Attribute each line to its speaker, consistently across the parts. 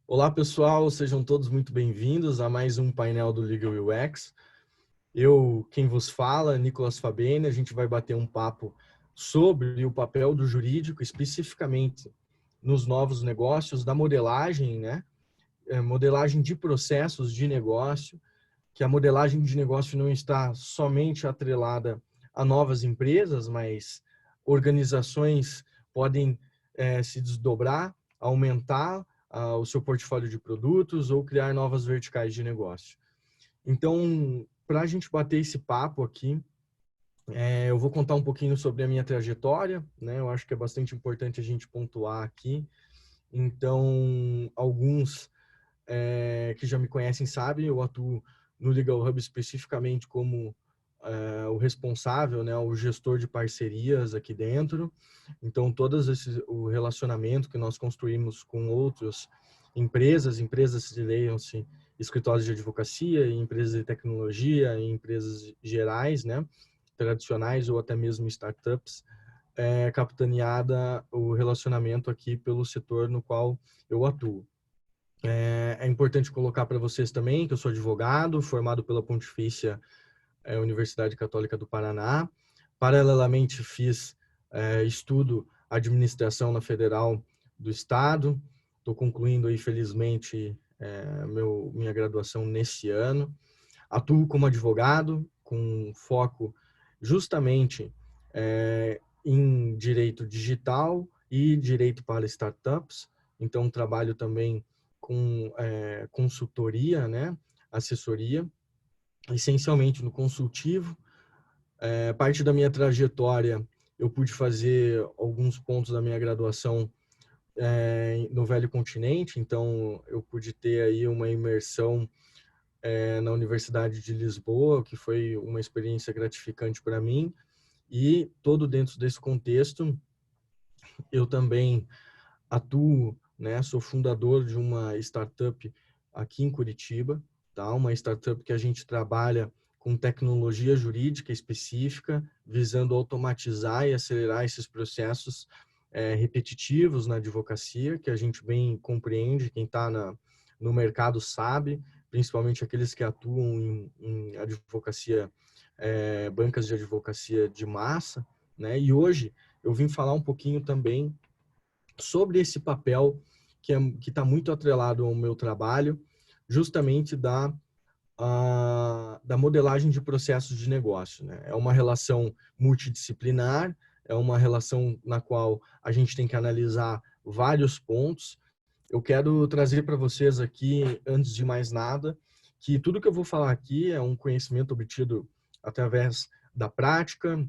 Speaker 1: Olá, pessoal, sejam todos muito bem-vindos a mais um painel do Legal UX. Quem vos fala, Nicolas Fabene, a gente vai bater um papo sobre o papel do jurídico, especificamente nos novos negócios, da modelagem, né? Modelagem de processos de negócio, que a modelagem de negócio não está somente atrelada a novas empresas, mas organizações podem se desdobrar, aumentar o seu portfólio de produtos ou criar novas verticais de negócio. Então, para a gente bater esse papo aqui, eu vou contar um pouquinho sobre a minha trajetória, né? Eu acho que é bastante importante a gente pontuar aqui. Então, alguns que já me conhecem sabem, eu atuo no Legal Hub especificamente como o responsável, né, o gestor de parcerias aqui dentro. Então, o relacionamento que nós construímos com outras empresas leiam-se escritórios de advocacia, empresas de tecnologia, empresas gerais, né, tradicionais ou até mesmo startups, capitaneada o relacionamento aqui pelo setor no qual eu atuo. É importante colocar para vocês também que eu sou advogado, formado pela Pontifícia Universidade Católica do Paraná. Paralelamente, fiz estudo administração na Federal do Estado. Estou concluindo aí, felizmente, minha graduação nesse ano. Atuo como advogado, com foco justamente em direito digital e direito para startups. Então, trabalho também com consultoria, né? Assessoria, essencialmente no consultivo. Parte da minha trajetória, eu pude fazer alguns pontos da minha graduação no Velho Continente, então eu pude ter aí uma imersão na Universidade de Lisboa, que foi uma experiência gratificante para mim, e todo dentro desse contexto, eu também atuo, né, sou fundador de uma startup aqui em Curitiba, tá? Uma startup que a gente trabalha com tecnologia jurídica específica, visando automatizar e acelerar esses processos repetitivos na advocacia, que a gente bem compreende, quem está no mercado sabe, principalmente aqueles que atuam em advocacia, bancas de advocacia de massa, né? E hoje eu vim falar um pouquinho também sobre esse papel que está muito atrelado ao meu trabalho, justamente da modelagem de processos de negócio, né? É uma relação multidisciplinar, é uma relação na qual a gente tem que analisar vários pontos. Eu quero trazer para vocês aqui, antes de mais nada, que tudo que eu vou falar aqui é um conhecimento obtido através da prática,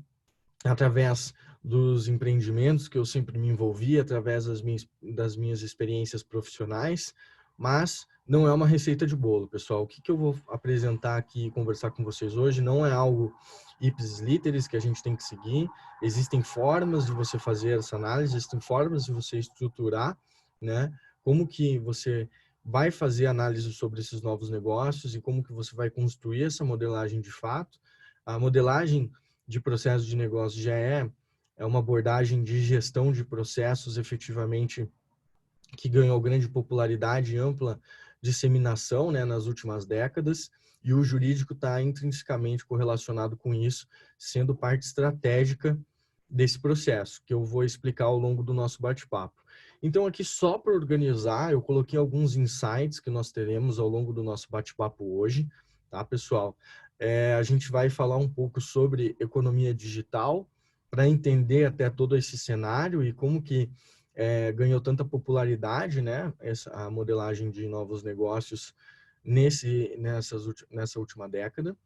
Speaker 1: através dos empreendimentos que eu sempre me envolvi, através das minhas experiências profissionais, mas não é uma receita de bolo, pessoal. O que eu vou apresentar aqui e conversar com vocês hoje não é algo ipsis literis que a gente tem que seguir. Existem formas de você fazer essa análise, existem formas de você estruturar, né? Como que você vai fazer análise sobre esses novos negócios e como que você vai construir essa modelagem de fato. A modelagem de processo de negócio já é uma abordagem de gestão de processos efetivamente que ganhou grande popularidade e ampla disseminação, né, nas últimas décadas, e o jurídico está intrinsecamente correlacionado com isso, sendo parte estratégica desse processo, que eu vou explicar ao longo do nosso bate-papo. Então, aqui só para organizar, eu coloquei alguns insights que nós teremos ao longo do nosso bate-papo hoje, tá, pessoal? A gente vai falar um pouco sobre economia digital, para entender até todo esse cenário e como que ganhou tanta popularidade, né, a modelagem de novos negócios nessa última década.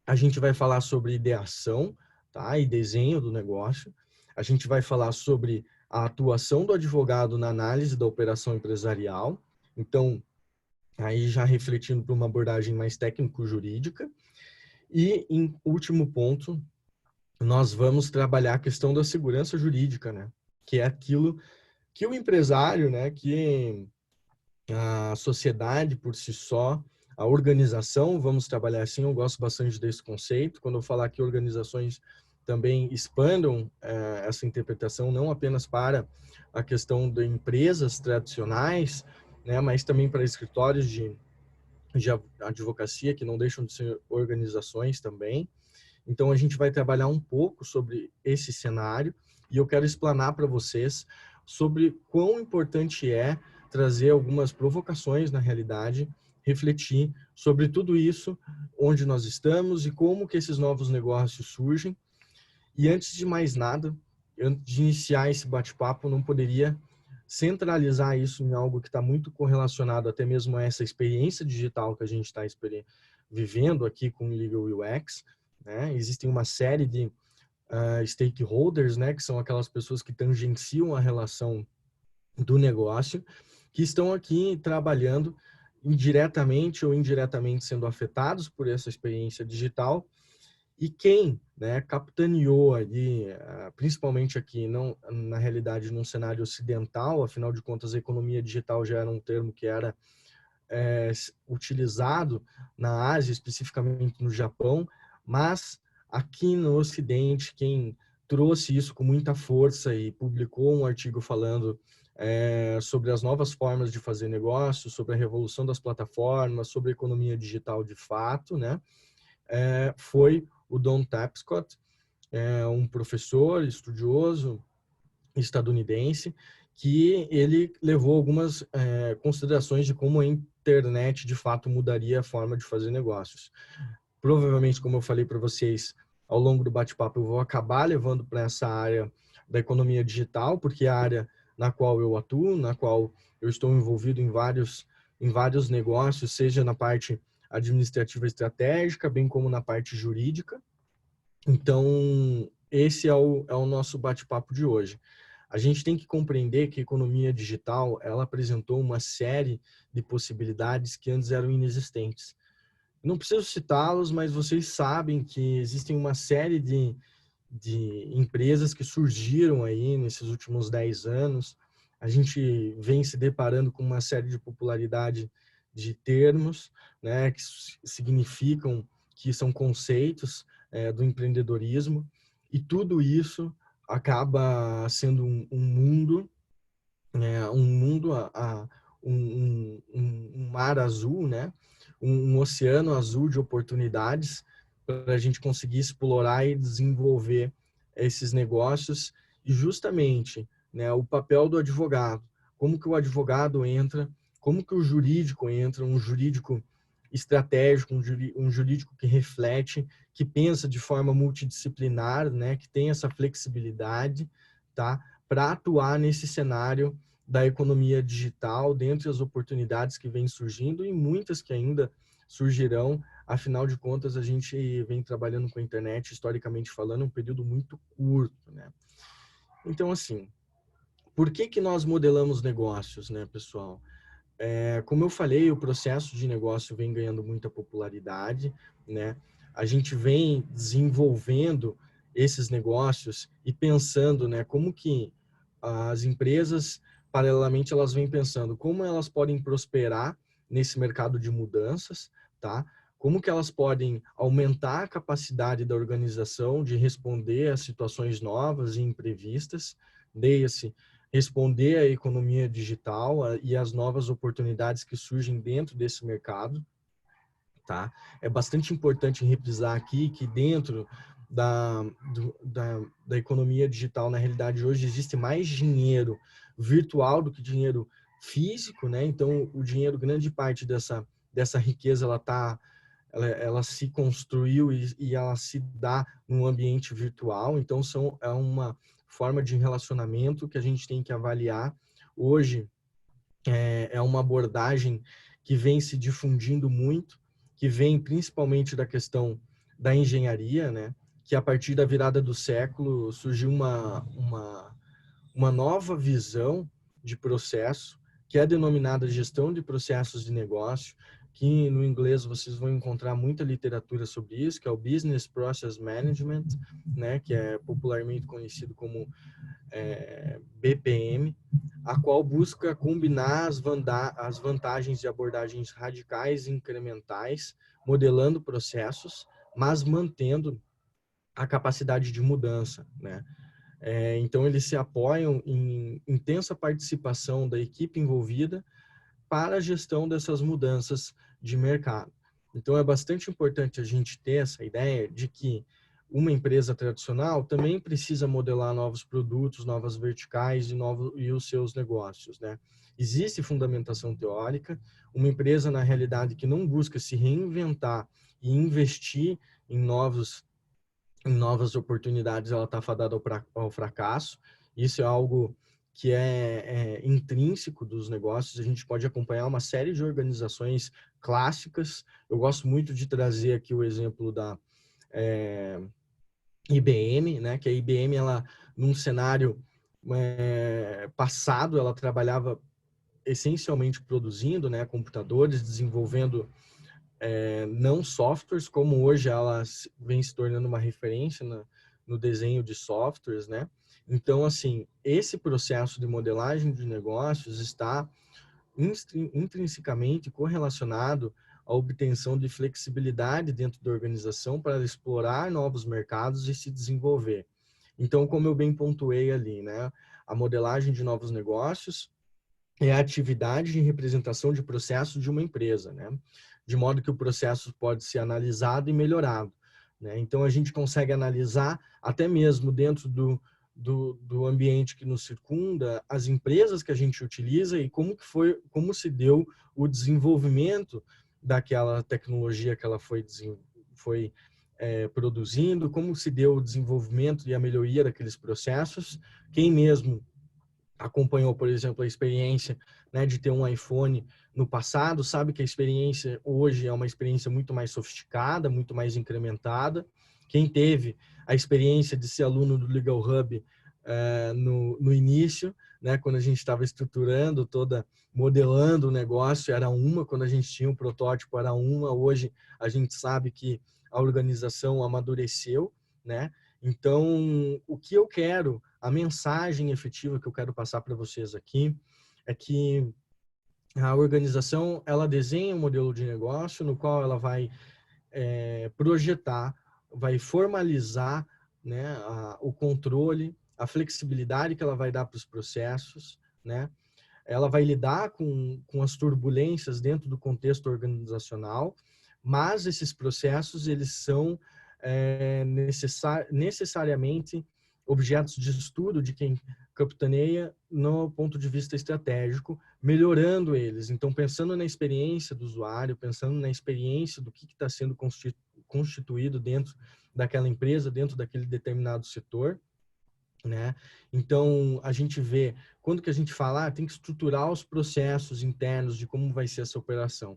Speaker 1: A gente vai falar sobre ideação, tá, e desenho do negócio. A gente vai falar sobre a atuação do advogado na análise da operação empresarial. Então, aí já refletindo para uma abordagem mais técnico-jurídica. E, em último ponto, nós vamos trabalhar a questão da segurança jurídica, né, que é aquilo que o empresário, né, que a sociedade por si só, a organização, vamos trabalhar assim, eu gosto bastante desse conceito, quando eu falar que organizações também expandam essa interpretação, não apenas para a questão de empresas tradicionais, né, mas também para escritórios de advocacia, que não deixam de ser organizações também. Então, a gente vai trabalhar um pouco sobre esse cenário e eu quero explanar para vocês sobre quão importante é trazer algumas provocações na realidade, refletir sobre tudo isso, onde nós estamos e como que esses novos negócios surgem. E antes de mais nada, antes de iniciar esse bate-papo, não poderia centralizar isso em algo que está muito correlacionado até mesmo a essa experiência digital que a gente está vivendo aqui com o Legal UX, né? Existem uma série de stakeholders, né, que são aquelas pessoas que tangenciam a relação do negócio, que estão aqui trabalhando indiretamente ou indiretamente sendo afetados por essa experiência digital. E quem, né, capitaneou ali, principalmente aqui, não, na realidade, num cenário ocidental, afinal de contas, a economia digital já era um termo que era utilizado na Ásia, especificamente no Japão, mas aqui no Ocidente, quem trouxe isso com muita força e publicou um artigo falando sobre as novas formas de fazer negócio, sobre a revolução das plataformas, sobre a economia digital de fato, né? Foi o Don Tapscott, um professor estudioso estadunidense, que ele levou algumas considerações de como a internet de fato mudaria a forma de fazer negócios. Provavelmente, como eu falei para vocês ao longo do bate-papo, eu vou acabar levando para essa área da economia digital, porque é a área na qual eu atuo, na qual eu estou envolvido em vários negócios, seja na parte administrativa estratégica, bem como na parte jurídica. Então, esse é o nosso bate-papo de hoje. A gente tem que compreender que a economia digital, ela apresentou uma série de possibilidades que antes eram inexistentes. Não preciso citá-los, mas vocês sabem que existem uma série de empresas que surgiram aí nesses últimos 10 anos. A gente vem se deparando com uma série de popularidade de termos, né, que significam que são conceitos do empreendedorismo, e tudo isso acaba sendo um mundo, um mar azul, né? Um oceano azul de oportunidades para a gente conseguir explorar e desenvolver esses negócios. E justamente, né, o papel do advogado, como que o advogado entra, como que o jurídico entra, um jurídico estratégico, um jurídico que reflete, que pensa de forma multidisciplinar, né, que tem essa flexibilidade, tá, para atuar nesse cenário da economia digital, dentre as oportunidades que vêm surgindo e muitas que ainda surgirão. Afinal de contas, a gente vem trabalhando com a internet, historicamente falando, um período muito curto, né? Então, assim, por que nós modelamos negócios, né, pessoal? Como eu falei, o processo de negócio vem ganhando muita popularidade, né? A gente vem desenvolvendo esses negócios e pensando, né, como que as empresas, paralelamente, elas vêm pensando como elas podem prosperar nesse mercado de mudanças, tá? Como que elas podem aumentar a capacidade da organização de responder a situações novas e imprevistas, leia-se, responder à economia digital e às novas oportunidades que surgem dentro desse mercado, tá? É bastante importante reprisar aqui que dentro da economia digital, na realidade, hoje existe mais dinheiro virtual do que dinheiro físico, né? Então, o dinheiro, grande parte dessa riqueza, ela se construiu e ela se dá num ambiente virtual. Então, é uma forma de relacionamento que a gente tem que avaliar. Hoje, é uma abordagem que vem se difundindo muito, que vem principalmente da questão da engenharia, né? Que a partir da virada do século surgiu uma nova visão de processo, que é denominada gestão de processos de negócio, que no inglês vocês vão encontrar muita literatura sobre isso, que é o Business Process Management, né? Que é popularmente conhecido como BPM, a qual busca combinar as vantagens de abordagens radicais e incrementais, modelando processos, mas mantendo a capacidade de mudança, né? Então, eles se apoiam em intensa participação da equipe envolvida, para a gestão dessas mudanças de mercado. Então, é bastante importante a gente ter essa ideia de que uma empresa tradicional também precisa modelar novos produtos, novas verticais e os seus negócios, né? Existe fundamentação teórica, uma empresa, na realidade, que não busca se reinventar e investir em novas oportunidades, ela está fadada ao fracasso. Isso é algo que é intrínseco dos negócios. A gente pode acompanhar uma série de organizações clássicas. Eu gosto muito de trazer aqui o exemplo da IBM, né? Que a IBM, ela, num cenário passado, ela trabalhava essencialmente produzindo, né, computadores, desenvolvendo não softwares, como hoje ela vem se tornando uma referência no desenho de softwares, né? Então, assim, esse processo de modelagem de negócios está intrinsecamente correlacionado à obtenção de flexibilidade dentro da organização para explorar novos mercados e se desenvolver. Então, como eu bem pontuei ali, né? A modelagem de novos negócios é a atividade de representação de processos de uma empresa, né? De modo que o processo pode ser analisado e melhorado, né? Então, a gente consegue analisar até mesmo dentro do ambiente que nos circunda, as empresas que a gente utiliza e como se deu o desenvolvimento daquela tecnologia que ela foi produzindo, como se deu o desenvolvimento e a melhoria daqueles processos. Quem mesmo acompanhou, por exemplo, a experiência, né, de ter um iPhone no passado, sabe que a experiência hoje é uma experiência muito mais sofisticada, muito mais incrementada. Quem teve a experiência de ser aluno do Legal Hub no início, né, quando a gente estava estruturando modelando o negócio, era uma, quando a gente tinha um protótipo era uma, hoje a gente sabe que a organização amadureceu, né? Então, o que eu quero, a mensagem efetiva que eu quero passar para vocês aqui é que a organização, ela desenha um modelo de negócio no qual ela vai projetar, vai formalizar, né, o controle, a flexibilidade que ela vai dar para os processos, né? Ela vai lidar com as turbulências dentro do contexto organizacional, mas esses processos, eles são necessariamente objetos de estudo de quem capitaneia no ponto de vista estratégico, melhorando eles. Então, pensando na experiência do usuário, pensando na experiência do que está sendo constituído dentro daquela empresa, dentro daquele determinado setor, né? Então, a gente vê, quando que a gente fala, tem que estruturar os processos internos de como vai ser essa operação.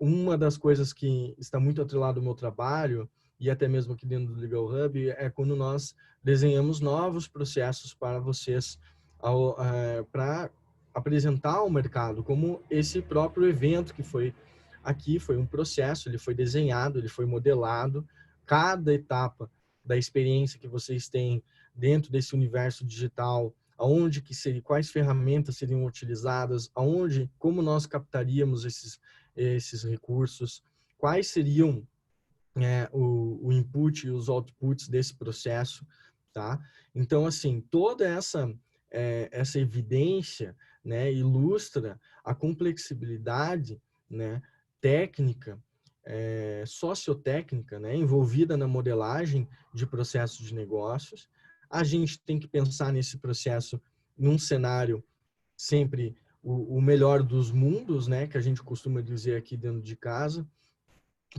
Speaker 1: Uma das coisas que está muito atrelado ao meu trabalho, e até mesmo aqui dentro do Legal Hub, é quando nós desenhamos novos processos para vocês, para apresentar ao mercado, como esse próprio evento que foi aqui, foi um processo, ele foi desenhado, ele foi modelado, cada etapa da experiência que vocês têm dentro desse universo digital, aonde que seria, quais ferramentas seriam utilizadas, aonde, como nós captaríamos esses recursos, quais seriam o input e os outputs desse processo, tá? Então, assim, toda essa evidência, né, ilustra a complexibilidade, né, técnica, sociotécnica, né, envolvida na modelagem de processos de negócios. A gente tem que pensar nesse processo num cenário sempre o melhor dos mundos, né, que a gente costuma dizer aqui dentro de casa,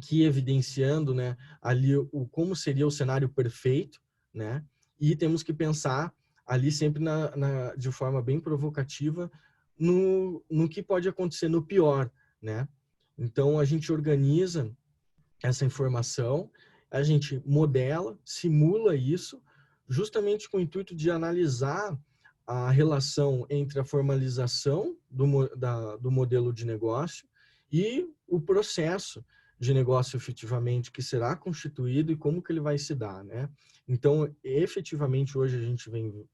Speaker 1: que evidenciando, né, ali como seria o cenário perfeito, né, e temos que pensar ali sempre de forma bem provocativa no que pode acontecer no pior, né. Então, a gente organiza essa informação, a gente modela, simula isso, justamente com o intuito de analisar a relação entre a formalização do modelo de negócio e o processo de negócio efetivamente que será constituído e como que ele vai se dar, né? Então, efetivamente, hoje a gente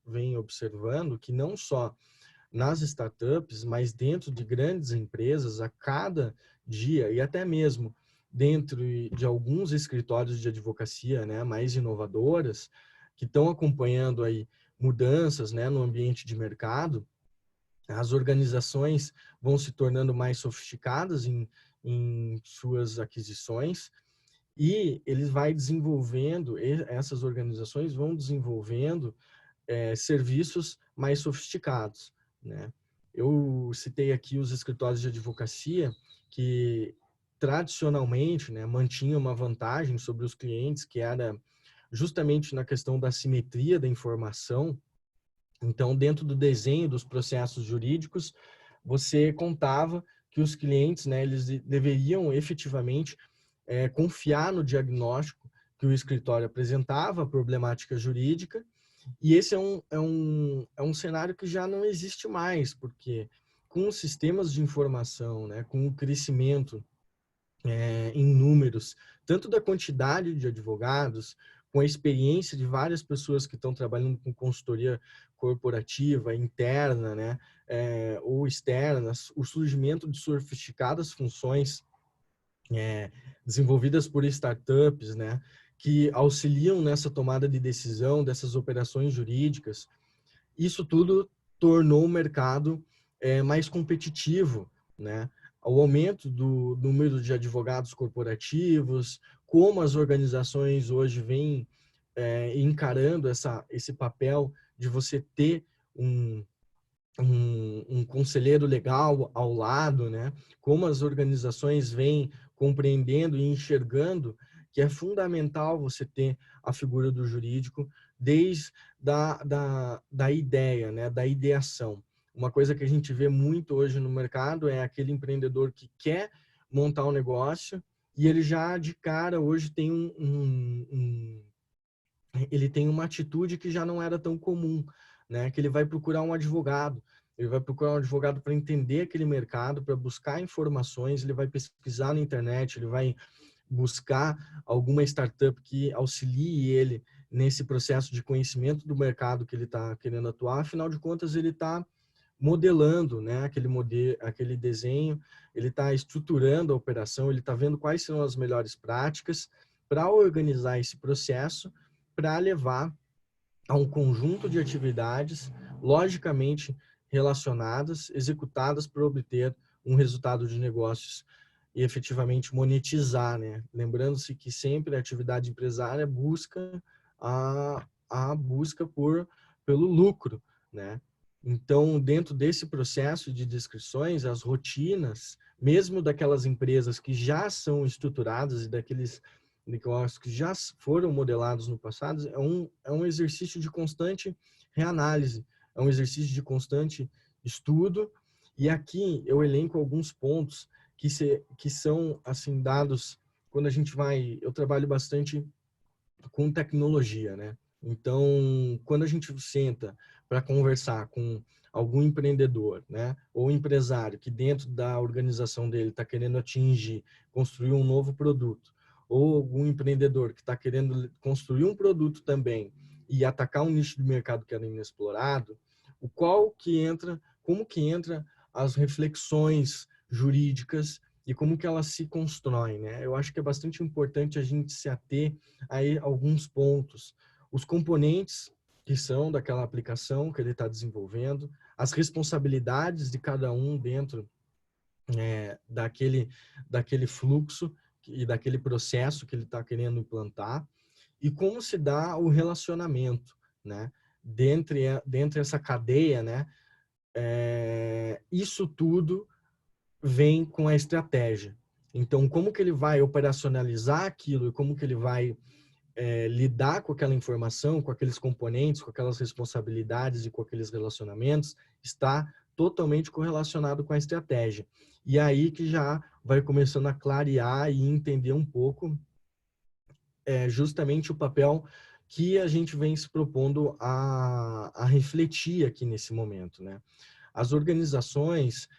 Speaker 1: vem observando que não só nas startups, mas dentro de grandes empresas, a cada dia, e até mesmo dentro de alguns escritórios de advocacia, né, mais inovadoras, que estão acompanhando aí mudanças, né, no ambiente de mercado, As organizações vão se tornando mais sofisticadas em suas aquisições e eles vai desenvolvendo, essas organizações vão desenvolvendo serviços mais sofisticados, né? Eu citei aqui os escritórios de advocacia que tradicionalmente, né, mantinham uma vantagem sobre os clientes, que era justamente na questão da simetria da informação. Então, dentro do desenho dos processos jurídicos, você contava que os clientes, né, eles deveriam efetivamente confiar no diagnóstico que o escritório apresentava, a problemática jurídica, e esse é um cenário que já não existe mais, porque com os sistemas de informação, né, com o crescimento em números, tanto da quantidade de advogados, com a experiência de várias pessoas que estão trabalhando com consultoria corporativa, interna, né, ou externas, o surgimento de sofisticadas funções desenvolvidas por startups, né, que auxiliam nessa tomada de decisão dessas operações jurídicas. Isso tudo tornou o mercado mais competitivo, né? O aumento do número de advogados corporativos, como as organizações hoje vêm encarando esse papel de você ter um conselheiro legal ao lado, né? Como as organizações vêm compreendendo e enxergando que é fundamental você ter a figura do jurídico desde da ideia, né? Da ideação. Uma coisa que a gente vê muito hoje no mercado é aquele empreendedor que quer montar um negócio e ele já de cara hoje tem ele tem uma atitude que já não era tão comum, né? Que ele vai procurar um advogado. Ele vai procurar um advogado para entender aquele mercado, para buscar informações, ele vai pesquisar na internet, ele vai buscar alguma startup que auxilie ele nesse processo de conhecimento do mercado que ele está querendo atuar. Afinal de contas, ele está modelando, né, aquele desenho, ele está estruturando a operação, ele está vendo quais são as melhores práticas para organizar esse processo, para levar a um conjunto de atividades logicamente relacionadas, executadas para obter um resultado de negócios e efetivamente monetizar, né? Lembrando-se que sempre a atividade empresária busca a busca pelo lucro, né? Então, dentro desse processo de descrições, as rotinas, mesmo daquelas empresas que já são estruturadas e daqueles negócios que já foram modelados no passado, é um exercício de constante reanálise, é um exercício de constante estudo. E aqui eu elenco alguns pontos que são assim dados quando a gente vai. Eu trabalho bastante com tecnologia, né? Então, quando a gente senta para conversar com algum empreendedor, né, ou empresário que dentro da organização dele está querendo atingir, construir um novo produto, ou algum empreendedor que está querendo construir um produto também e atacar um nicho de mercado que era inexplorado, como que entra as reflexões jurídicas e como que elas se constroem, né? Eu acho que é bastante importante a gente se ater a alguns pontos. Os componentes que são daquela aplicação que ele está desenvolvendo, as responsabilidades de cada um dentro daquele fluxo e daquele processo que ele está querendo implantar, e como se dá o relacionamento, né? Dentre essa cadeia, né? Isso tudo vem com a estratégia. Então, como que ele vai operacionalizar aquilo e como que ele vai lidar com aquela informação, com aqueles componentes, com aquelas responsabilidades e com aqueles relacionamentos, está totalmente correlacionado com a estratégia. E aí que já vai começando a clarear e entender um pouco justamente o papel que a gente vem se propondo a refletir aqui nesse momento, né? As organizações,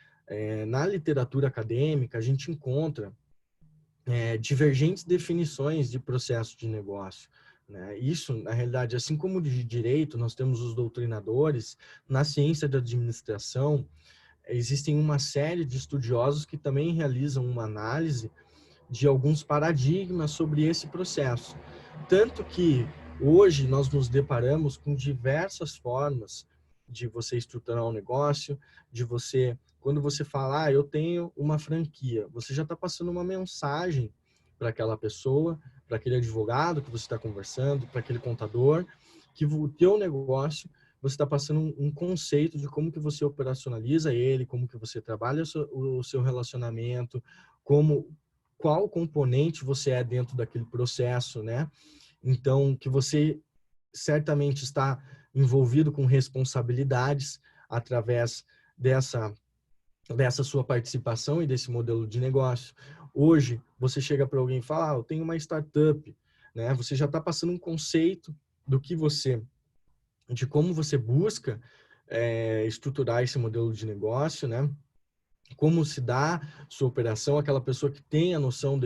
Speaker 1: na literatura acadêmica, a gente encontra divergentes definições de processo de negócio, né? Isso, na realidade, assim como de direito, nós temos os doutrinadores, na ciência da administração, existem uma série de estudiosos que também realizam uma análise de alguns paradigmas sobre esse processo. Tanto que hoje nós nos deparamos com diversas formas de você estruturar um negócio, de você, quando você fala, eu tenho uma franquia, você já está passando uma mensagem para aquela pessoa, para aquele advogado que você está conversando, para aquele contador, que o teu negócio, você está passando um conceito de como que você operacionaliza ele, como que você trabalha o seu relacionamento, qual componente você é dentro daquele processo, né? Então, que você certamente está envolvido com responsabilidades através dessa sua participação e desse modelo de negócio. Hoje, você chega para alguém e fala, eu tenho uma startup, né? Você já está passando um conceito de como você busca estruturar esse modelo de negócio, né? Como se dá sua operação, aquela pessoa que tem a noção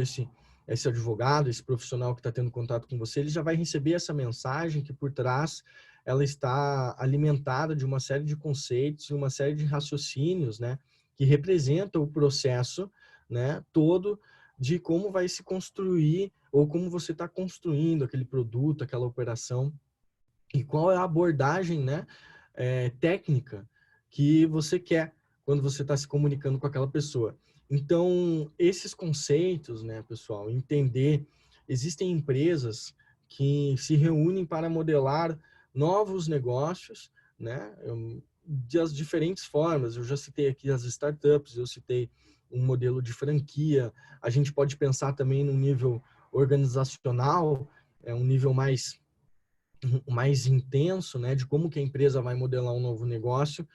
Speaker 1: esse advogado, esse profissional que está tendo contato com você, ele já vai receber essa mensagem que por trás ela está alimentada de uma série de conceitos, uma série de raciocínios, né, que representa o processo, né, todo de como vai se construir ou como você está construindo aquele produto, aquela operação e qual é a abordagem, né, técnica que você quer quando você está se comunicando com aquela pessoa. Então, esses conceitos, né, pessoal, entender, existem empresas que se reúnem para modelar novos negócios, né, das diferentes formas. Eu já citei aqui as startups, eu citei um modelo de franquia. A gente pode pensar também no nível organizacional, um nível mais intenso, né, de como que a empresa vai modelar um novo negócio.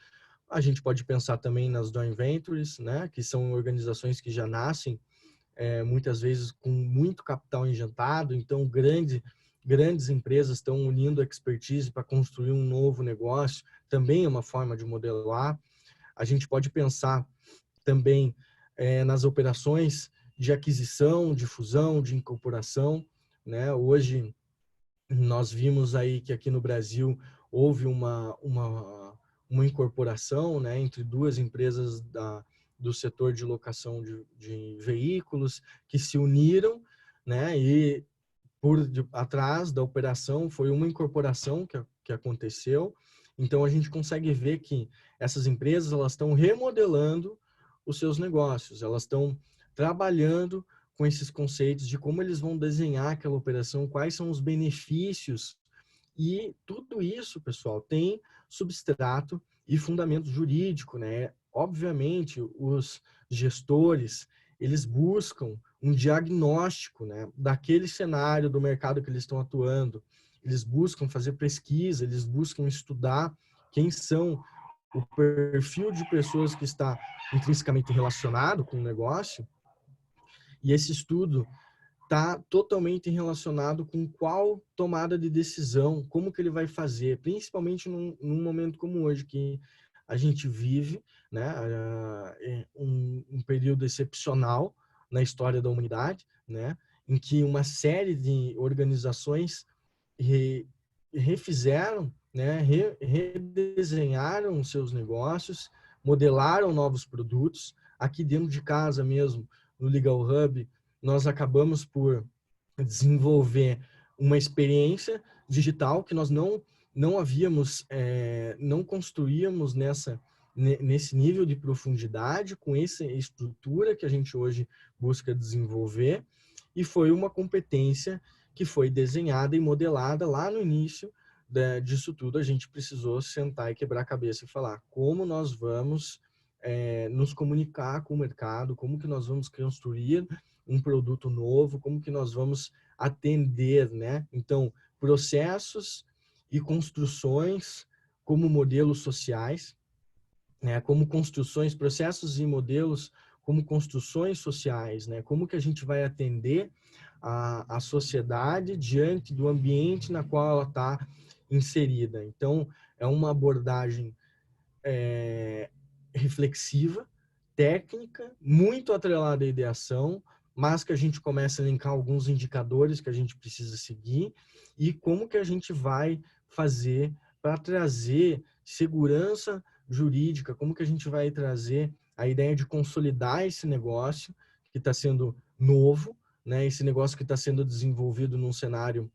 Speaker 1: A gente pode pensar também nas joint ventures, né, que são organizações que já nascem muitas vezes com muito capital injetado, então grandes empresas estão unindo expertise para construir um novo negócio, também é uma forma de modelar. A gente pode pensar também nas operações de aquisição, de fusão, de incorporação, né? Hoje nós vimos aí que aqui no Brasil houve uma incorporação, né, entre duas empresas do setor de locação de veículos que se uniram, né, e atrás da operação foi uma incorporação que aconteceu. Então a gente consegue ver que essas empresas elas estão remodelando os seus negócios, elas estão trabalhando com esses conceitos de como eles vão desenhar aquela operação, quais são os benefícios. E tudo isso, pessoal, tem substrato e fundamento jurídico, né? Obviamente, os gestores, eles buscam um diagnóstico, né, daquele cenário do mercado que eles estão atuando. Eles buscam fazer pesquisa, eles buscam estudar quem são o perfil de pessoas que está intrinsecamente relacionado com o negócio. E esse estudo está totalmente relacionado com qual tomada de decisão, como que ele vai fazer, principalmente num momento como hoje, que a gente vive, né, um período excepcional na história da humanidade, né, em que uma série de organizações refizeram, né, redesenharam seus negócios, modelaram novos produtos. Aqui dentro de casa mesmo, no Legal Hub, nós acabamos por desenvolver uma experiência digital que nós não havíamos, não construíamos nesse nível de profundidade, com essa estrutura que a gente hoje busca desenvolver, e foi uma competência que foi desenhada e modelada lá no início disso tudo. A gente precisou sentar e quebrar a cabeça e falar como nós vamos nos comunicar com o mercado, como que nós vamos construir um produto novo, como que nós vamos atender, né? Então, processos e construções como modelos sociais, né? Como construções, processos e modelos como construções sociais, né? Como que a gente vai atender a sociedade diante do ambiente na qual ela está inserida. Então, é uma abordagem reflexiva, técnica, muito atrelada à ideação, mas que a gente começa a elencar alguns indicadores que a gente precisa seguir e como que a gente vai fazer para trazer segurança jurídica, como que a gente vai trazer a ideia de consolidar esse negócio que está sendo novo, né? Esse negócio que está sendo desenvolvido num cenário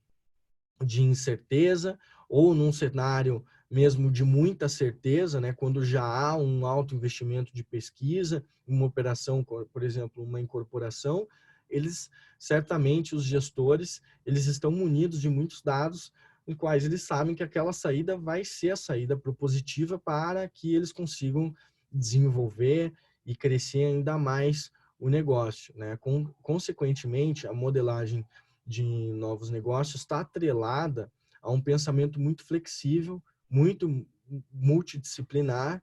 Speaker 1: de incerteza ou num cenário mesmo de muita certeza, né, quando já há um alto investimento de pesquisa, uma operação, por exemplo, uma incorporação, eles certamente os gestores, eles estão munidos de muitos dados em quais eles sabem que aquela saída vai ser a saída propositiva para que eles consigam desenvolver e crescer ainda mais o negócio, né? Consequentemente, a modelagem de novos negócios está atrelada a um pensamento muito flexível, muito multidisciplinar,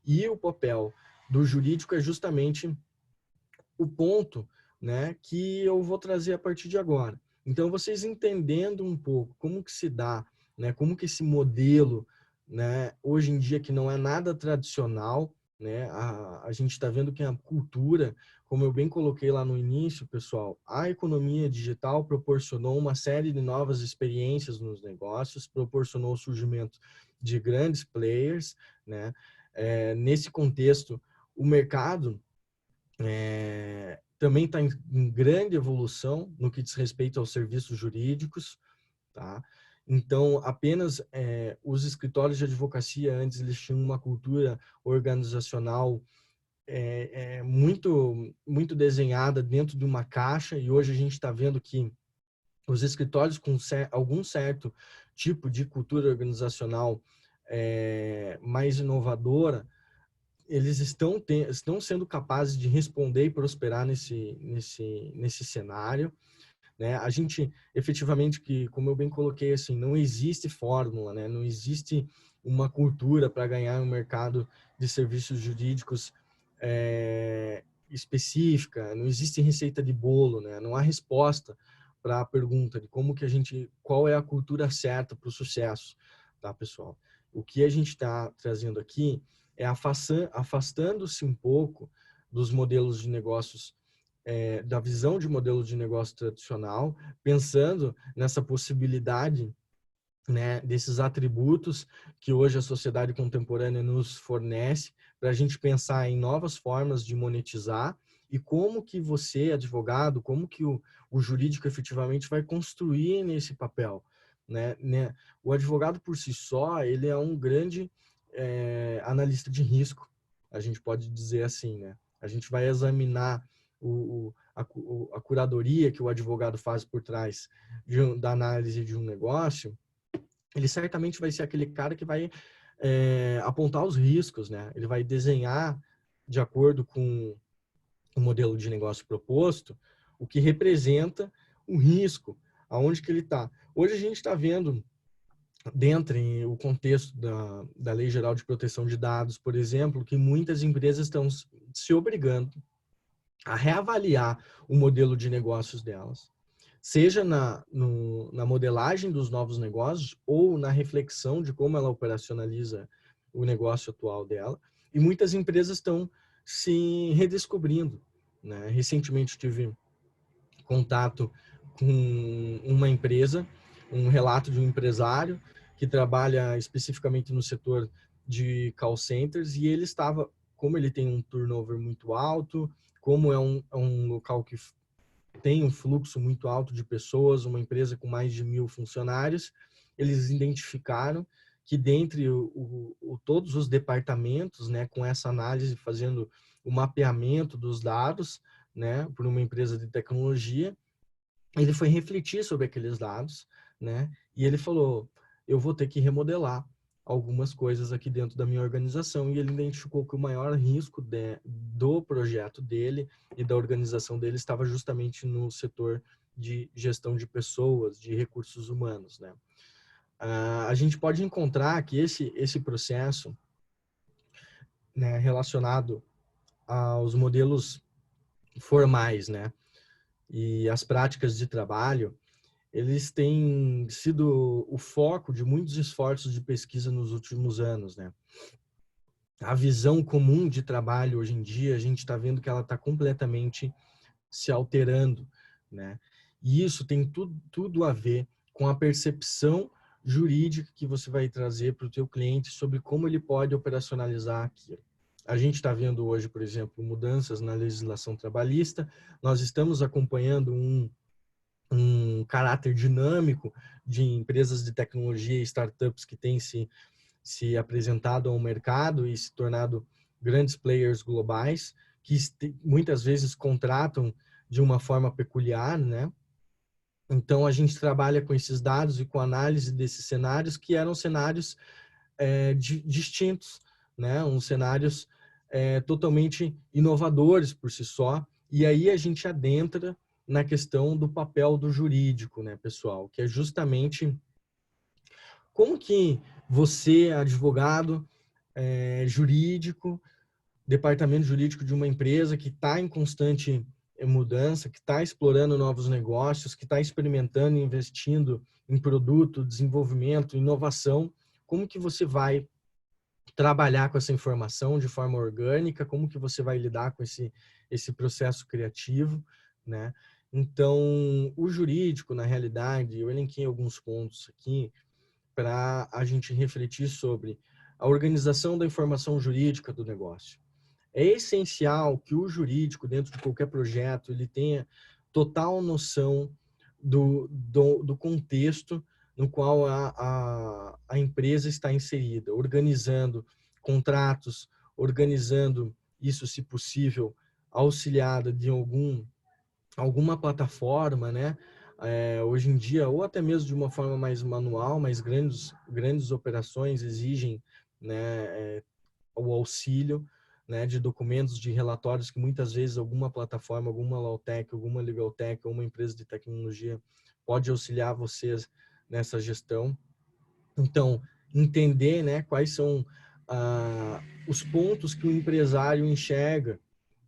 Speaker 1: e o papel do jurídico é justamente o ponto, né, que eu vou trazer a partir de agora. Então, vocês entendendo um pouco como que se dá, né, como que esse modelo, né, hoje em dia que não é nada tradicional, né, a gente está vendo que a cultura, como eu bem coloquei lá no início, pessoal, a economia digital proporcionou uma série de novas experiências nos negócios, proporcionou o surgimento de grandes players, né, nesse contexto, o mercado também está em grande evolução no que diz respeito aos serviços jurídicos, tá? Então, apenas os escritórios de advocacia, antes eles tinham uma cultura organizacional muito desenhada dentro de uma caixa, e hoje a gente está vendo que os escritórios com algum certo tipo de cultura organizacional mais inovadora, eles estão sendo capazes de responder e prosperar nesse cenário, né? A gente, efetivamente, que, como eu bem coloquei, assim, não existe fórmula, né? Não existe uma cultura para ganhar um mercado de serviços jurídicos específica, não existe receita de bolo, né? Não há resposta para a pergunta de qual é a cultura certa para o sucesso, tá, pessoal? O que a gente está trazendo aqui é afastando-se um pouco dos modelos de negócios, da visão de modelo de negócio tradicional, pensando nessa possibilidade, né, desses atributos que hoje a sociedade contemporânea nos fornece, para a gente pensar em novas formas de monetizar e como que você, advogado, como que o jurídico efetivamente vai construir nesse papel, né? O advogado por si só, ele é um grande analista de risco, a gente pode dizer assim, né? A gente vai examinar a curadoria que o advogado faz por trás da análise de um negócio. Ele certamente vai ser aquele cara que vai apontar os riscos, né? Ele vai desenhar de acordo com o modelo de negócio proposto, o que representa o risco, aonde que ele está. Hoje a gente está vendo, dentro do contexto da Lei Geral de Proteção de Dados, por exemplo, que muitas empresas estão se obrigando a reavaliar o modelo de negócios delas, seja na modelagem dos novos negócios ou na reflexão de como ela operacionaliza o negócio atual dela. E muitas empresas estão se redescobrindo, né? Recentemente tive contato com uma empresa, um relato de um empresário que trabalha especificamente no setor de call centers, e ele estava, como ele tem um turnover muito alto, como é um local que tem um fluxo muito alto de pessoas, uma empresa com mais de 1.000 funcionários, eles identificaram que dentre todos os departamentos, né, com essa análise, fazendo o mapeamento dos dados, né, por uma empresa de tecnologia, ele foi refletir sobre aqueles dados, né, e ele falou, eu vou ter que remodelar algumas coisas aqui dentro da minha organização, e ele identificou que o maior risco do projeto dele e da organização dele estava justamente no setor de gestão de pessoas, de recursos humanos, né. A gente pode encontrar que esse processo, né, relacionado aos modelos formais, né, e as práticas de trabalho, eles têm sido o foco de muitos esforços de pesquisa nos últimos anos, né? A visão comum de trabalho hoje em dia, a gente está vendo que ela está completamente se alterando, né? E isso tem tudo a ver com a percepção jurídica que você vai trazer para o teu cliente sobre como ele pode operacionalizar aquilo. A gente está vendo hoje, por exemplo, mudanças na legislação trabalhista, nós estamos acompanhando um caráter dinâmico de empresas de tecnologia e startups que têm se se apresentado ao mercado e se tornado grandes players globais, que muitas vezes contratam de uma forma peculiar, né? Então, a gente trabalha com esses dados e com análise desses cenários, que eram cenários distintos, né? Uns cenários totalmente inovadores por si só. E aí a gente adentra na questão do papel do jurídico, né, pessoal? Que é justamente como que você, advogado, jurídico, departamento jurídico de uma empresa que está em constante mudança, que está explorando novos negócios, que está experimentando e investindo em produto, desenvolvimento, inovação, como que você vai trabalhar com essa informação de forma orgânica, como que você vai lidar com esse processo criativo, né? Então, o jurídico, na realidade, eu elenquei alguns pontos aqui para a gente refletir sobre a organização da informação jurídica do negócio. É essencial que o jurídico, dentro de qualquer projeto, ele tenha total noção do contexto no qual a empresa está inserida, organizando contratos, organizando isso, se possível, auxiliada de alguma plataforma, né? Hoje em dia, ou até mesmo de uma forma mais manual, mas grandes operações exigem, né, o auxílio, né, de documentos, de relatórios que muitas vezes alguma plataforma, alguma Lawtech, alguma Legaltech, ou uma empresa de tecnologia pode auxiliar vocês nessa gestão. Então, entender, né, quais são os pontos que o empresário enxerga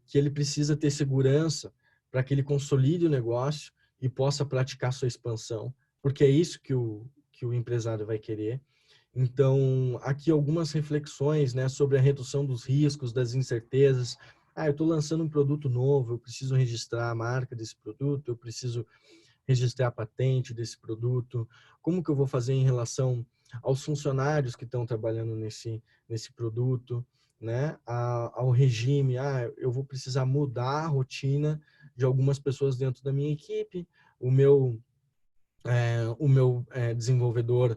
Speaker 1: que ele precisa ter segurança para que ele consolide o negócio e possa praticar sua expansão, porque é isso que o empresário vai querer. Então, aqui algumas reflexões, né, sobre a redução dos riscos, das incertezas. Eu estou lançando um produto novo, eu preciso registrar a marca desse produto, eu preciso registrar a patente desse produto, como que eu vou fazer em relação aos funcionários que estão trabalhando nesse produto, né? Ao regime, eu vou precisar mudar a rotina de algumas pessoas dentro da minha equipe, o meu desenvolvedor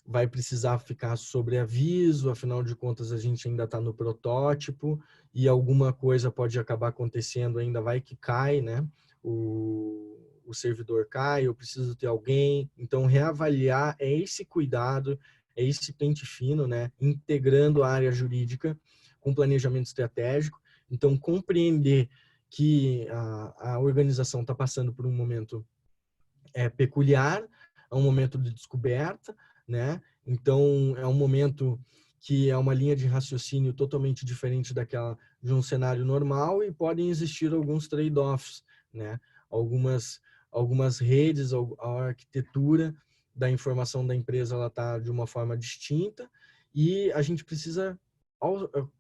Speaker 1: vai precisar ficar sobre aviso, afinal de contas a gente ainda está no protótipo e alguma coisa pode acabar acontecendo, ainda vai que cai, né? O servidor cai, eu preciso ter alguém. Então, reavaliar é esse cuidado, é esse pente fino, né? Integrando a área jurídica com planejamento estratégico. Então, compreender que a organização está passando por um momento peculiar, é um momento de descoberta, né? Então, é um momento que é uma linha de raciocínio totalmente diferente daquela de um cenário normal e podem existir alguns trade-offs, né? Algumas redes, a arquitetura da informação da empresa ela tá de uma forma distinta e a gente precisa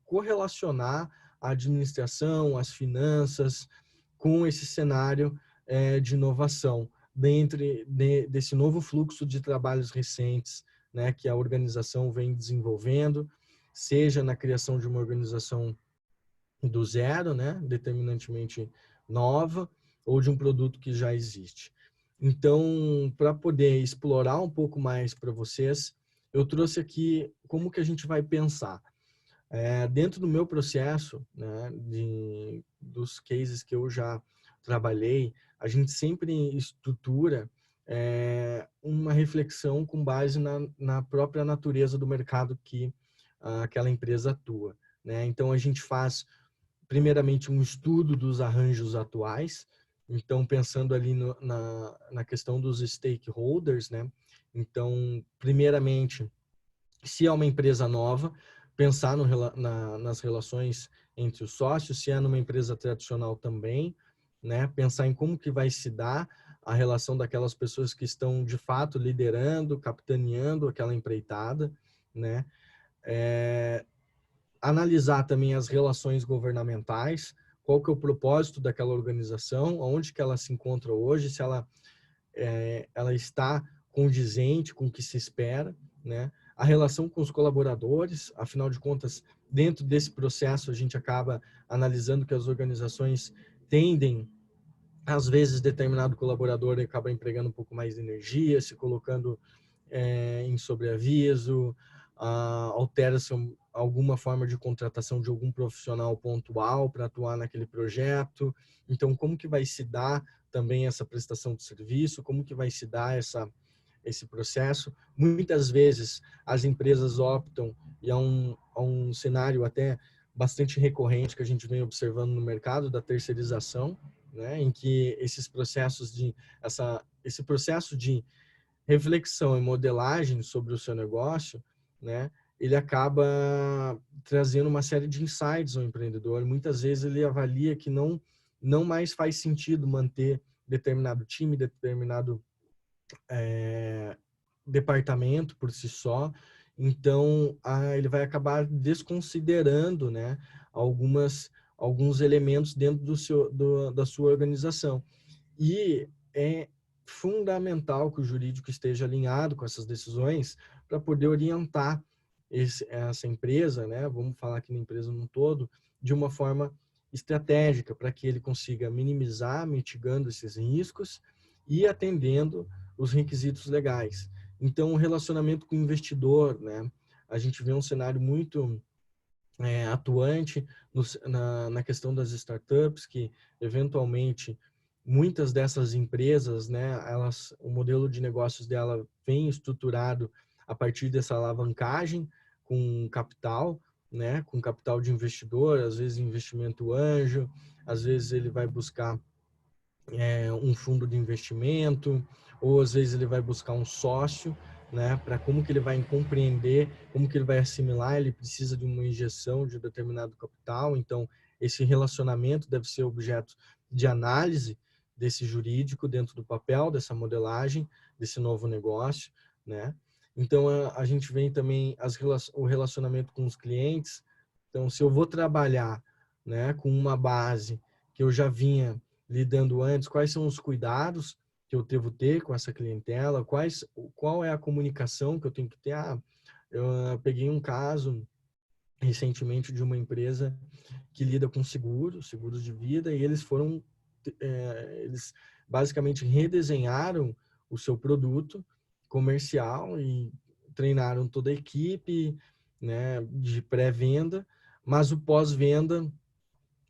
Speaker 1: correlacionar a administração, as finanças com esse cenário de inovação dentro desse novo fluxo de trabalhos recentes, né, que a organização vem desenvolvendo, seja na criação de uma organização do zero, né, determinantemente nova, ou de um produto que já existe. Então, para poder explorar um pouco mais para vocês, eu trouxe aqui como que a gente vai pensar. Dentro do meu processo, né, dos cases que eu já trabalhei, a gente sempre estrutura uma reflexão com base na própria natureza do mercado que aquela empresa atua, né? Então, a gente faz, primeiramente, um estudo dos arranjos atuais, então, pensando ali na questão dos stakeholders, né? Então, primeiramente, se é uma empresa nova, pensar nas relações entre os sócios, se é numa empresa tradicional também, né? Pensar em como que vai se dar a relação daquelas pessoas que estão de fato liderando, capitaneando aquela empreitada, né? Analisar também as relações governamentais, qual que é o propósito daquela organização, onde que ela se encontra hoje, se ela está condizente com o que se espera, né? A relação com os colaboradores, afinal de contas, dentro desse processo a gente acaba analisando que as organizações tendem, às vezes, determinado colaborador acaba empregando um pouco mais de energia, se colocando em sobreaviso, altera-se alguma forma de contratação de algum profissional pontual para atuar naquele projeto. Então, como que vai se dar também essa prestação de serviço? Como que vai se dar esse processo? Muitas vezes as empresas optam, e é um cenário até bastante recorrente que a gente vem observando no mercado, da terceirização, né, em que esse processo de reflexão e modelagem sobre o seu negócio, né, ele acaba trazendo uma série de insights ao empreendedor. Muitas vezes ele avalia que não mais faz sentido manter determinado time, determinado departamento por si só. Então, ele vai acabar desconsiderando, né, alguns elementos dentro da sua organização. E é fundamental que o jurídico esteja alinhado com essas decisões para poder orientar essa empresa, né, vamos falar aqui na empresa no todo, de uma forma estratégica, para que ele consiga minimizar, mitigando esses riscos e atendendo os requisitos legais. Então, o relacionamento com o investidor, né, a gente vê um cenário muito atuante na questão das startups, que eventualmente muitas dessas empresas, né, o modelo de negócios dela vem estruturado a partir dessa alavancagem com capital, né, com capital de investidor, às vezes investimento anjo, às vezes ele vai buscar um fundo de investimento, ou às vezes ele vai buscar um sócio, né, para como que ele vai compreender, como que ele vai assimilar, ele precisa de uma injeção de determinado capital. Então, esse relacionamento deve ser objeto de análise desse jurídico dentro do papel, dessa modelagem, desse novo negócio, né? Então, a gente vem também o relacionamento com os clientes. Então, se eu vou trabalhar, né, com uma base que eu já vinha lidando antes, quais são os cuidados que eu devo ter com essa clientela, qual é a comunicação que eu tenho que ter. Eu peguei um caso recentemente de uma empresa que lida com seguros de vida, e eles basicamente redesenharam o seu produto comercial e treinaram toda a equipe, né, de pré-venda, mas o pós-venda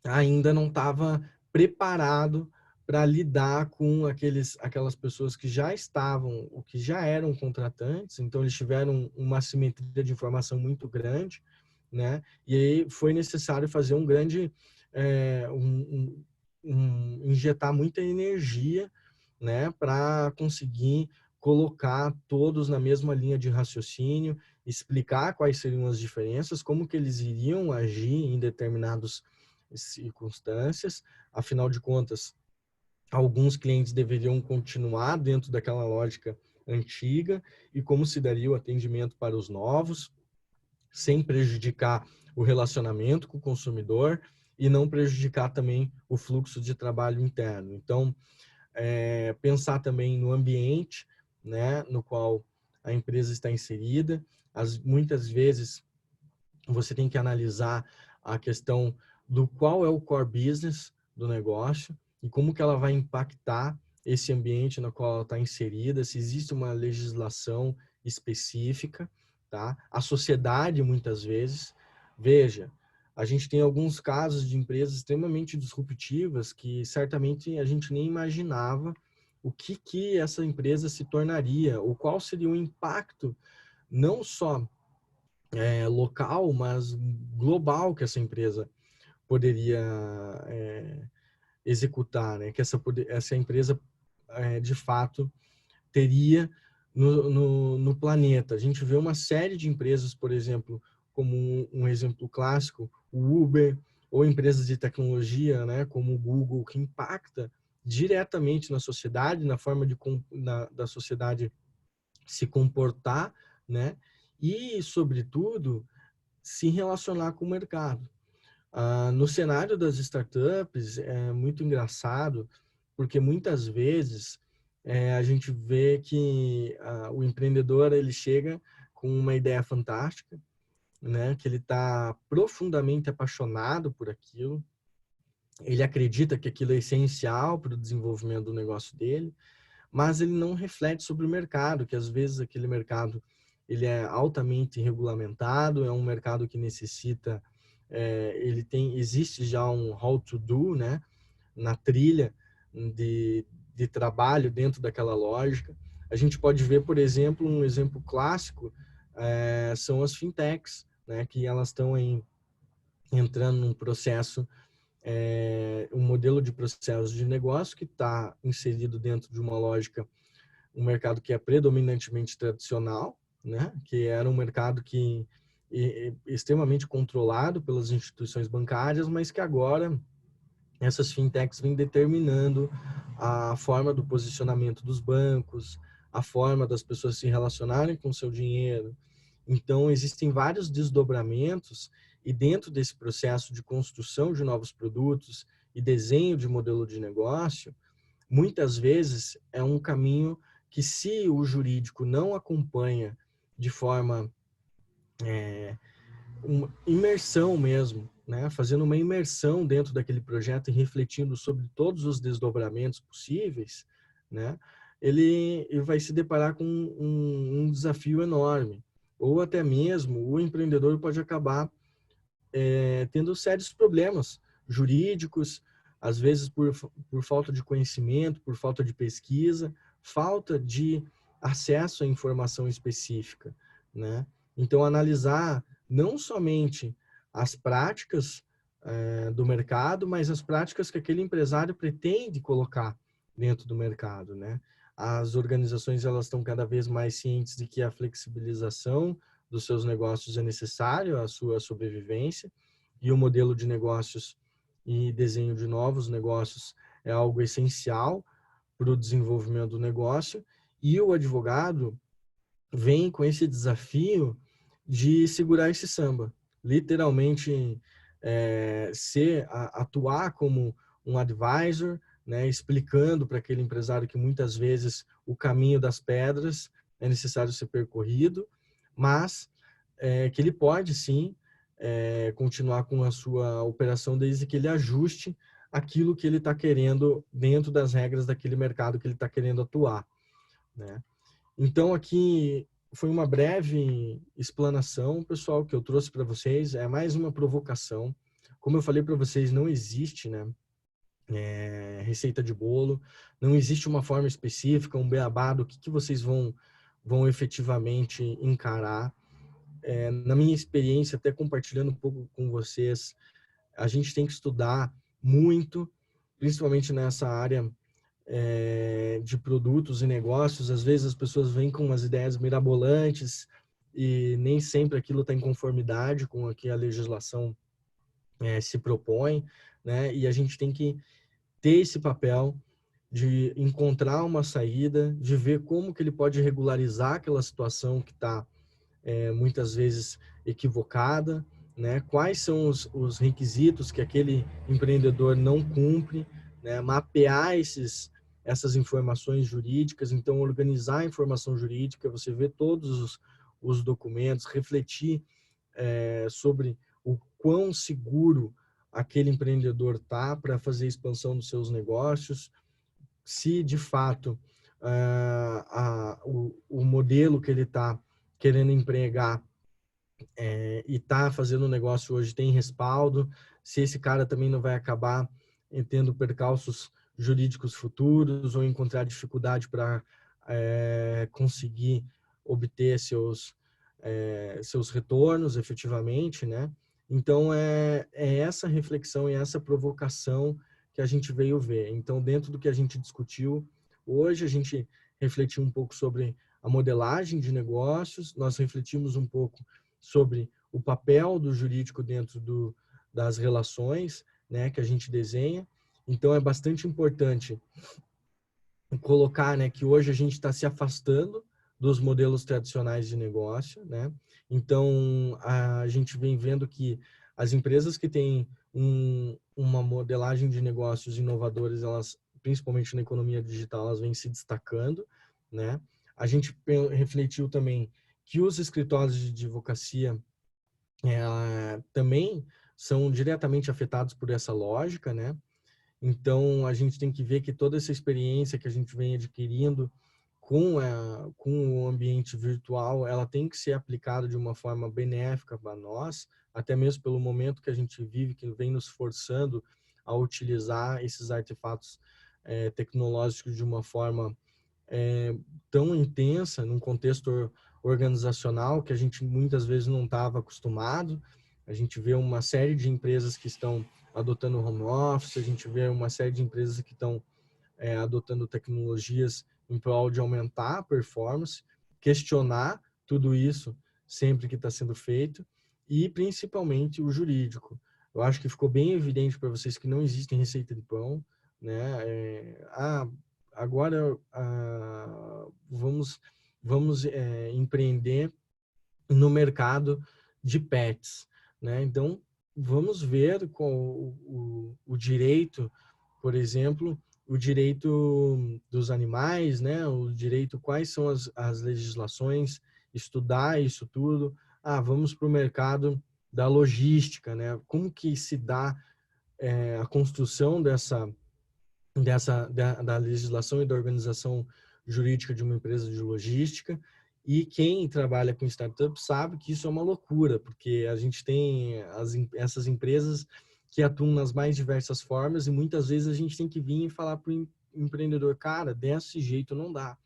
Speaker 1: ainda não estava preparado para lidar com aquelas pessoas que já estavam, ou que já eram contratantes. Então eles tiveram uma assimetria de informação muito grande, né? E aí foi necessário fazer injetar muita energia, né, para conseguir colocar todos na mesma linha de raciocínio, explicar quais seriam as diferenças, como que eles iriam agir em determinados circunstâncias. Afinal de contas, alguns clientes deveriam continuar dentro daquela lógica antiga, e como se daria o atendimento para os novos, sem prejudicar o relacionamento com o consumidor e não prejudicar também o fluxo de trabalho interno. Então, pensar também no ambiente, né, no qual a empresa está inserida. Muitas vezes você tem que analisar a questão do qual é o core business do negócio e como que ela vai impactar esse ambiente no qual ela está inserida, se existe uma legislação específica, tá? A sociedade, muitas vezes, veja, a gente tem alguns casos de empresas extremamente disruptivas que certamente a gente nem imaginava o que essa empresa se tornaria, ou qual seria o impacto, não só local, mas global, que essa empresa poderia executar, né? Que essa empresa, de fato, teria no planeta. A gente vê uma série de empresas, por exemplo, como um exemplo clássico, o Uber, ou empresas de tecnologia, né, como o Google, que impacta diretamente na sociedade, na forma da sociedade se comportar, né, e, sobretudo, se relacionar com o mercado. No cenário das startups, é muito engraçado, porque muitas vezes a gente vê que o empreendedor ele chega com uma ideia fantástica, né, que ele está profundamente apaixonado por aquilo, ele acredita que aquilo é essencial para o desenvolvimento do negócio dele, mas ele não reflete sobre o mercado, que às vezes aquele mercado ele é altamente regulamentado, é um mercado que necessita, existe já um how to do, né, na trilha de trabalho dentro daquela lógica. A gente pode ver, por exemplo, um exemplo clássico são as fintechs, né, que elas estão entrando num processo, um modelo de processo de negócio que está inserido dentro de uma lógica, um mercado que é predominantemente tradicional, né, que era um mercado que extremamente controlado pelas instituições bancárias, mas que agora essas fintechs vêm determinando a forma do posicionamento dos bancos, a forma das pessoas se relacionarem com o seu dinheiro. Então, existem vários desdobramentos e dentro desse processo de construção de novos produtos e desenho de modelo de negócio, muitas vezes é um caminho que, se o jurídico não acompanha de forma uma imersão mesmo, né? Fazendo uma imersão dentro daquele projeto e refletindo sobre todos os desdobramentos possíveis, né? Ele vai se deparar com um desafio enorme. Ou até mesmo o empreendedor pode acabar tendo sérios problemas jurídicos, às vezes por falta de conhecimento, por falta de pesquisa, falta de acesso à informação específica, né? Então, analisar não somente as práticas do mercado, mas as práticas que aquele empresário pretende colocar dentro do mercado, né? As organizações, elas estão cada vez mais cientes de que a flexibilização dos seus negócios é necessário à sua sobrevivência, e o modelo de negócios e desenho de novos negócios é algo essencial para o desenvolvimento do negócio, e o advogado vem com esse desafio de segurar esse samba, literalmente atuar como um advisor, né, explicando para aquele empresário que muitas vezes o caminho das pedras é necessário ser percorrido, mas que ele pode sim continuar com a sua operação desde que ele ajuste aquilo que ele está querendo dentro das regras daquele mercado que ele está querendo atuar, né? Então, aqui foi uma breve explanação, pessoal, que eu trouxe para vocês. É mais uma provocação. Como eu falei para vocês, não existe, né, receita de bolo, não existe uma forma específica, um beabá do que vocês vão efetivamente encarar. Na minha experiência, até compartilhando um pouco com vocês, a gente tem que estudar muito, principalmente nessa área de produtos e negócios. Às vezes as pessoas vêm com umas ideias mirabolantes e nem sempre aquilo está em conformidade com o que a legislação se propõe, né? E a gente tem que ter esse papel de encontrar uma saída, de ver como que ele pode regularizar aquela situação que está muitas vezes equivocada, né? Quais são os requisitos que aquele empreendedor não cumpre, né? Mapear essas informações jurídicas, então organizar a informação jurídica, você vê todos os documentos, refletir sobre o quão seguro aquele empreendedor tá para fazer a expansão dos seus negócios, se de fato o modelo que ele está querendo empregar e está fazendo um negócio hoje tem respaldo, se esse cara também não vai acabar tendo percalços jurídicos futuros ou encontrar dificuldade para conseguir obter seus retornos efetivamente, né? Então, é essa reflexão e essa provocação que a gente veio ver. Então, dentro do que a gente discutiu, hoje a gente refletiu um pouco sobre a modelagem de negócios, nós refletimos um pouco sobre o papel do jurídico dentro das relações, né, que a gente desenha. Então, é bastante importante colocar, né, que hoje a gente está se afastando dos modelos tradicionais de negócio, né? Então, a gente vem vendo que as empresas que têm uma modelagem de negócios inovadores, elas, principalmente na economia digital, elas vêm se destacando, né? A gente refletiu também que os escritórios de advocacia também são diretamente afetados por essa lógica, né? Então, a gente tem que ver que toda essa experiência que a gente vem adquirindo com o ambiente virtual, ela tem que ser aplicada de uma forma benéfica para nós, até mesmo pelo momento que a gente vive, que vem nos forçando a utilizar esses artefatos tecnológicos de uma forma tão intensa, num contexto organizacional que a gente muitas vezes não estava acostumado. A gente vê uma série de empresas que estão adotando home office, a gente vê uma série de empresas que estão adotando tecnologias em prol de aumentar a performance, questionar tudo isso sempre que está sendo feito, e principalmente o jurídico. Eu acho que ficou bem evidente para vocês que não existe receita de pão, né? Agora vamos empreender no mercado de pets, né? Então vamos ver com o direito, por exemplo, o direito dos animais, né? O direito, quais são as legislações, estudar isso tudo. Vamos para o mercado da logística, né? Como que se dá a construção da legislação e da organização jurídica de uma empresa de logística. E quem trabalha com startup sabe que isso é uma loucura, porque a gente tem essas empresas que atuam nas mais diversas formas e muitas vezes a gente tem que vir e falar para o empreendedor, cara, desse jeito não dá,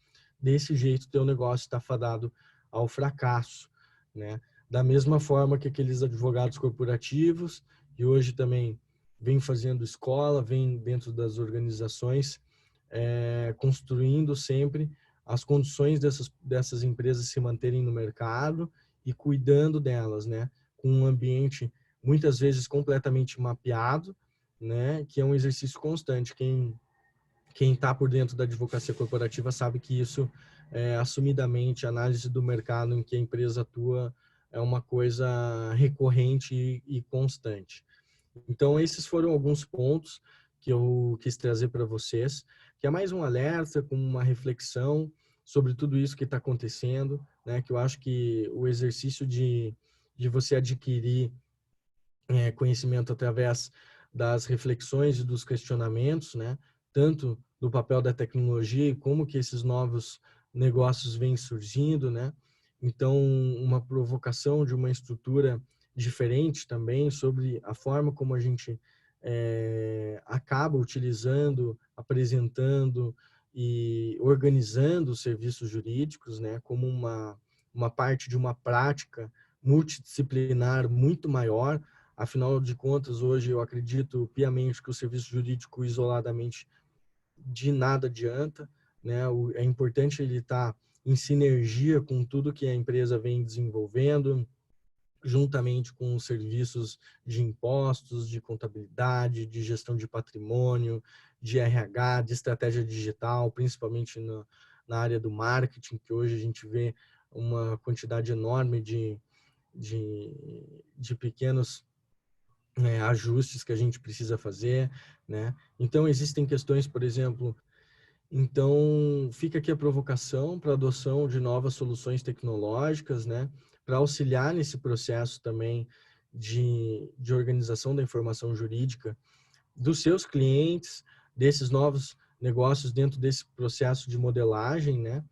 Speaker 1: desse jeito teu negócio está fadado ao fracasso, né? Da mesma forma que aqueles advogados corporativos, que hoje também vem fazendo escola, vem dentro das organizações, construindo sempre as condições dessas empresas se manterem no mercado e cuidando delas, né? Com um ambiente muitas vezes completamente mapeado, né? Que é um exercício constante. Quem está por dentro da advocacia corporativa sabe que isso, assumidamente, a análise do mercado em que a empresa atua é uma coisa recorrente e constante. Então, esses foram alguns pontos que eu quis trazer para vocês, que é mais um alerta, com uma reflexão sobre tudo isso que está acontecendo, né? Que eu acho que o exercício de você adquirir conhecimento através das reflexões e dos questionamentos, né? Tanto do papel da tecnologia e como que esses novos negócios vêm surgindo, né? Então, uma provocação de uma estrutura diferente também sobre a forma como a gente acaba utilizando, apresentando e organizando os serviços jurídicos, né? Como uma parte de uma prática multidisciplinar muito maior. Afinal de contas, hoje eu acredito piamente que o serviço jurídico isoladamente de nada adianta, né? É importante ele estar em sinergia com tudo que a empresa vem desenvolvendo, juntamente com os serviços de impostos, de contabilidade, de gestão de patrimônio, de RH, de estratégia digital, principalmente na área do marketing, que hoje a gente vê uma quantidade enorme de pequenos ajustes que a gente precisa fazer, né? Então, existem questões, por exemplo, então fica aqui a provocação para a adoção de novas soluções tecnológicas, né? Para auxiliar nesse processo também de organização da informação jurídica dos seus clientes, desses novos negócios dentro desse processo de modelagem, né?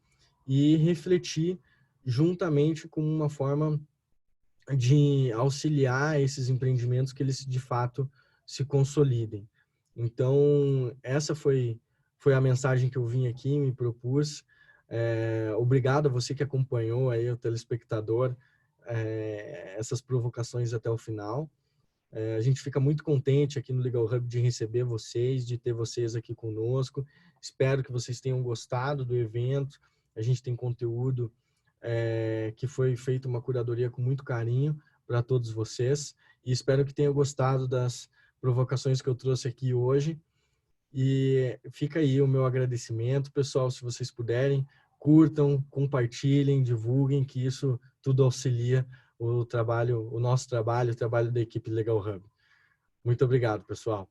Speaker 1: E refletir juntamente com uma forma de auxiliar esses empreendimentos que eles de fato se consolidem. Então, essa foi a mensagem que eu vim aqui, me propus. Obrigado a você que acompanhou aí, o telespectador, essas provocações até o final. A gente fica muito contente aqui no Legal Hub de receber vocês, de ter vocês aqui conosco. Espero que vocês tenham gostado do evento. A gente tem conteúdo que foi feita uma curadoria com muito carinho para todos vocês. E espero que tenham gostado das provocações que eu trouxe aqui hoje. E fica aí o meu agradecimento. Pessoal, se vocês puderem, curtam, compartilhem, divulguem, que isso tudo auxilia o nosso trabalho, o trabalho da equipe Legal Hub. Muito obrigado, pessoal.